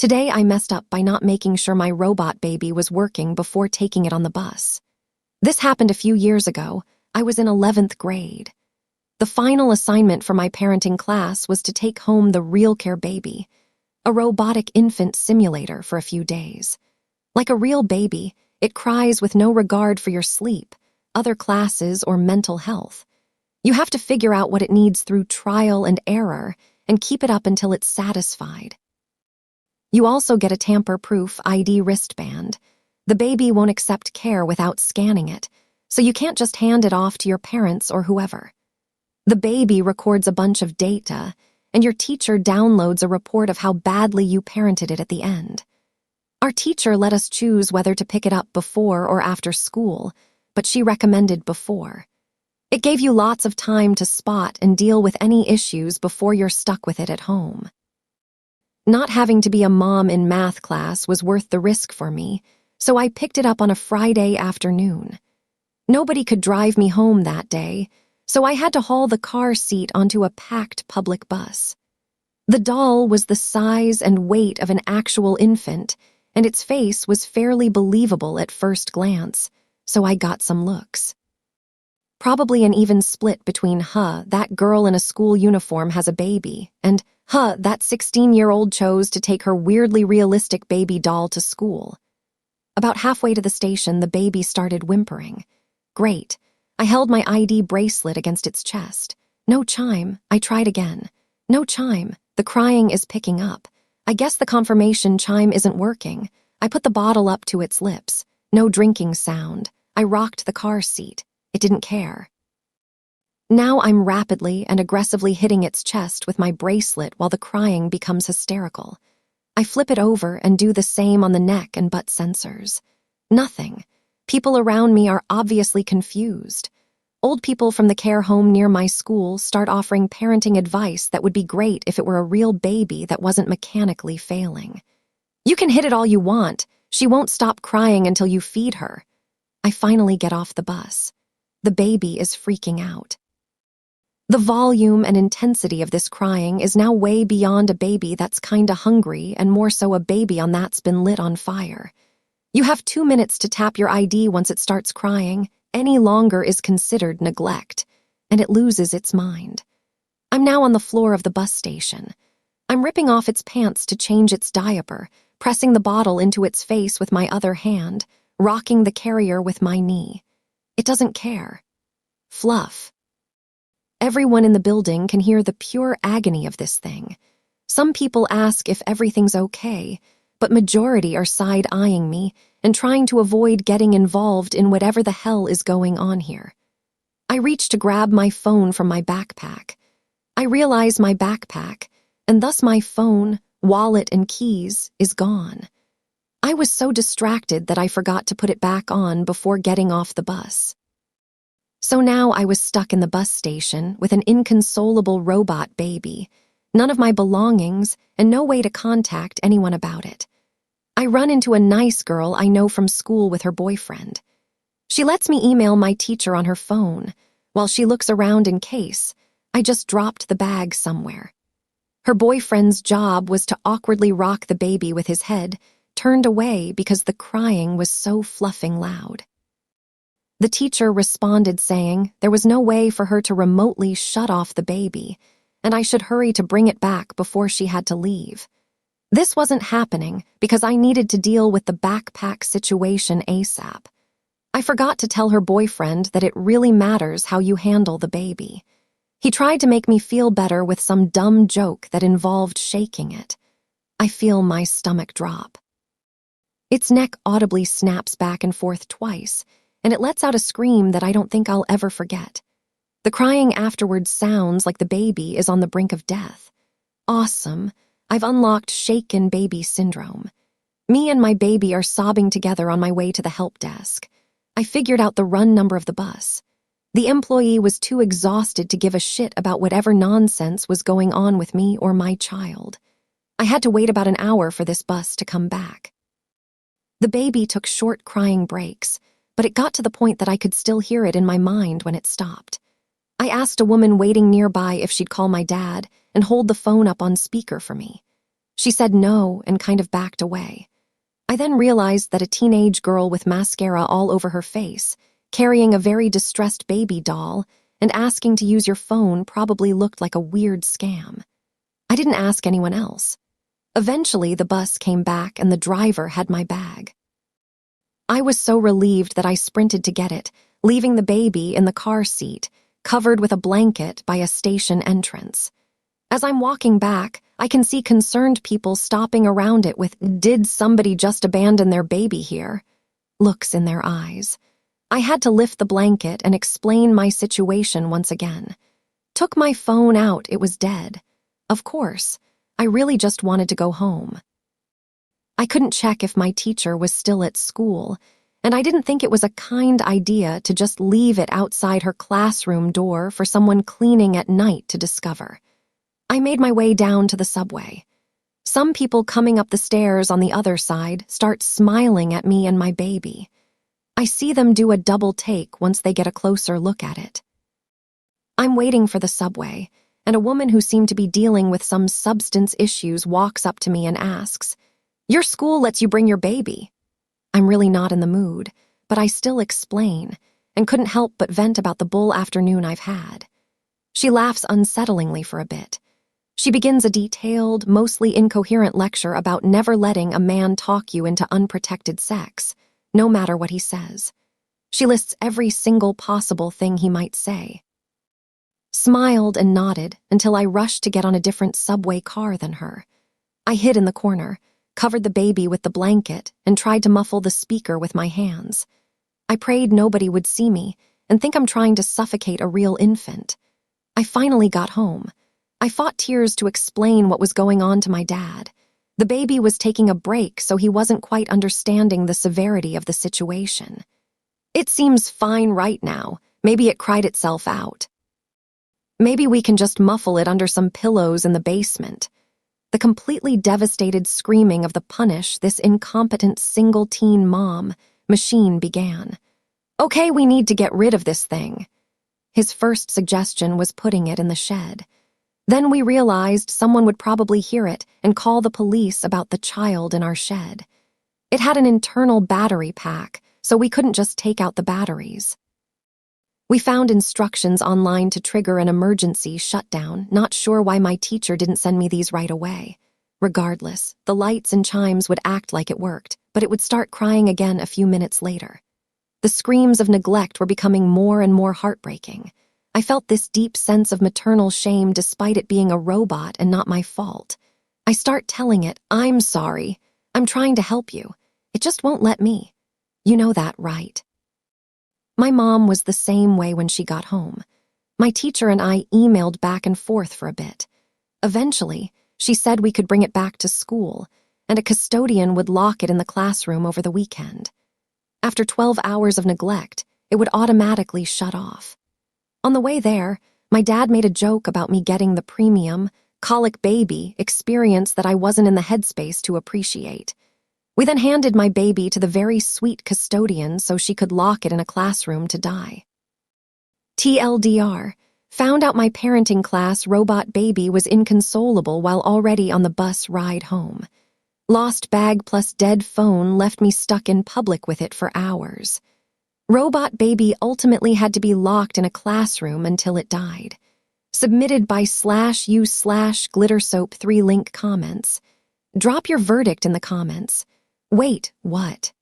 Today I messed up by not making sure my robot baby was working before taking it on the bus. This happened a few years ago. I was in 11th grade. The final assignment for my parenting class was to take home the Real Care Baby, a robotic infant simulator, for a few days. Like a real baby, it cries with no regard for your sleep, other classes, or mental health. You have to figure out what it needs through trial and error and keep it up until it's satisfied. You also get a tamper-proof ID wristband. The baby won't accept care without scanning it, so you can't just hand it off to your parents or whoever. The baby records a bunch of data, and your teacher downloads a report of how badly you parented it at the end. Our teacher let us choose whether to pick it up before or after school, but she recommended before. It gave you lots of time to spot and deal with any issues before you're stuck with it at home. Not having to be a mom in math class was worth the risk for me, so I picked it up on a Friday afternoon. Nobody could drive me home that day, so I had to haul the car seat onto a packed public bus. The doll was the size and weight of an actual infant, and its face was fairly believable at first glance, so I got some looks. Probably an even split between, that girl in a school uniform has a baby, and, that 16-year-old chose to take her weirdly realistic baby doll to school. About halfway to the station, the baby started whimpering. Great. I held my ID bracelet against its chest. No chime. I tried again. No chime. The crying is picking up. I guess the confirmation chime isn't working. I put the bottle up to its lips. No drinking sound. I rocked the car seat. It didn't care. Now I'm rapidly and aggressively hitting its chest with my bracelet while the crying becomes hysterical. I flip it over and do the same on the neck and butt sensors. Nothing. People around me are obviously confused. Old people from the care home near my school start offering parenting advice that would be great if it were a real baby that wasn't mechanically failing. You can hit it all you want. She won't stop crying until you feed her. I finally get off the bus. The baby is freaking out. The volume and intensity of this crying is now way beyond a baby that's kinda hungry and more so a baby on that's been lit on fire. You have 2 minutes to tap your ID once it starts crying. Any longer is considered neglect, and it loses its mind. I'm now on the floor of the bus station. I'm ripping off its pants to change its diaper, pressing the bottle into its face with my other hand, rocking the carrier with my knee. It doesn't care. Fluff. Everyone in the building can hear the pure agony of this thing. Some people ask if everything's okay, but majority are side-eyeing me and trying to avoid getting involved in whatever the hell is going on here. I reach to grab my phone from my backpack. I realize my backpack, and thus my phone, wallet, and keys, is gone. I was so distracted that I forgot to put it back on before getting off the bus. So now I was stuck in the bus station with an inconsolable robot baby, none of my belongings, and no way to contact anyone about it. I run into a nice girl I know from school with her boyfriend. She lets me email my teacher on her phone. While she looks around in case I just dropped the bag somewhere. Her boyfriend's job was to awkwardly rock the baby with his head turned away because the crying was so fluffing loud. The teacher responded saying there was no way for her to remotely shut off the baby, and I should hurry to bring it back before she had to leave. This wasn't happening because I needed to deal with the backpack situation ASAP. I forgot to tell her boyfriend that it really matters how you handle the baby. He tried to make me feel better with some dumb joke that involved shaking it. I feel my stomach drop. Its neck audibly snaps back and forth twice, and it lets out a scream that I don't think I'll ever forget. The crying afterwards sounds like the baby is on the brink of death. Awesome. I've unlocked shaken baby syndrome. Me and my baby are sobbing together on my way to the help desk. I figured out the run number of the bus. The employee was too exhausted to give a shit about whatever nonsense was going on with me or my child. I had to wait about an hour for this bus to come back. The baby took short crying breaks, but it got to the point that I could still hear it in my mind when it stopped. I asked a woman waiting nearby if she'd call my dad and hold the phone up on speaker for me. She said no and kind of backed away. I then realized that a teenage girl with mascara all over her face, carrying a very distressed baby doll, and asking to use your phone probably looked like a weird scam. I didn't ask anyone else. Eventually, the bus came back and the driver had my bag. I was so relieved that I sprinted to get it, leaving the baby in the car seat, covered with a blanket by a station entrance. As I'm walking back, I can see concerned people stopping around it with, "Did somebody just abandon their baby here?" looks in their eyes. I had to lift the blanket and explain my situation once again. Took my phone out, it was dead. Of course, I really just wanted to go home. I couldn't check if my teacher was still at school, and I didn't think it was a kind idea to just leave it outside her classroom door for someone cleaning at night to discover. I made my way down to the subway. Some people coming up the stairs on the other side start smiling at me and my baby. I see them do a double take once they get a closer look at it. I'm waiting for the subway, and a woman who seemed to be dealing with some substance issues walks up to me and asks, "Your school lets you bring your baby?" I'm really not in the mood, but I still explain, and couldn't help but vent about the bull afternoon I've had. She laughs unsettlingly for a bit. She begins a detailed, mostly incoherent lecture about never letting a man talk you into unprotected sex, no matter what he says. She lists every single possible thing he might say. Smiled and nodded until I rushed to get on a different subway car than her. I hid in the corner, covered the baby with the blanket, and tried to muffle the speaker with my hands. I prayed nobody would see me and think I'm trying to suffocate a real infant. I finally got home. I fought tears to explain what was going on to my dad. The baby was taking a break, so he wasn't quite understanding the severity of the situation. "It seems fine right now. Maybe it cried itself out. Maybe we can just muffle it under some pillows in the basement." The completely devastated screaming of the punish this incompetent single-teen mom machine began. "Okay, we need to get rid of this thing." His first suggestion was putting it in the shed. Then we realized someone would probably hear it and call the police about the child in our shed. It had an internal battery pack, so we couldn't just take out the batteries. We found instructions online to trigger an emergency shutdown, not sure why my teacher didn't send me these right away. Regardless, the lights and chimes would act like it worked, but it would start crying again a few minutes later. The screams of neglect were becoming more and more heartbreaking. I felt this deep sense of maternal shame despite it being a robot and not my fault. I start telling it, "I'm sorry. I'm trying to help you. It just won't let me. You know that, right?" My mom was the same way when she got home. My teacher and I emailed back and forth for a bit. Eventually, she said we could bring it back to school, and a custodian would lock it in the classroom over the weekend. After 12 hours of neglect, it would automatically shut off. On the way there, my dad made a joke about me getting the premium, colic baby experience that I wasn't in the headspace to appreciate. We then handed my baby to the very sweet custodian so she could lock it in a classroom to die. TLDR, found out my parenting class robot baby was inconsolable while already on the bus ride home. Lost bag plus dead phone left me stuck in public with it for hours. Robot baby ultimately had to be locked in a classroom until it died. Submitted by /u/glittersoap 3 link comments. Drop your verdict in the comments. Wait, what?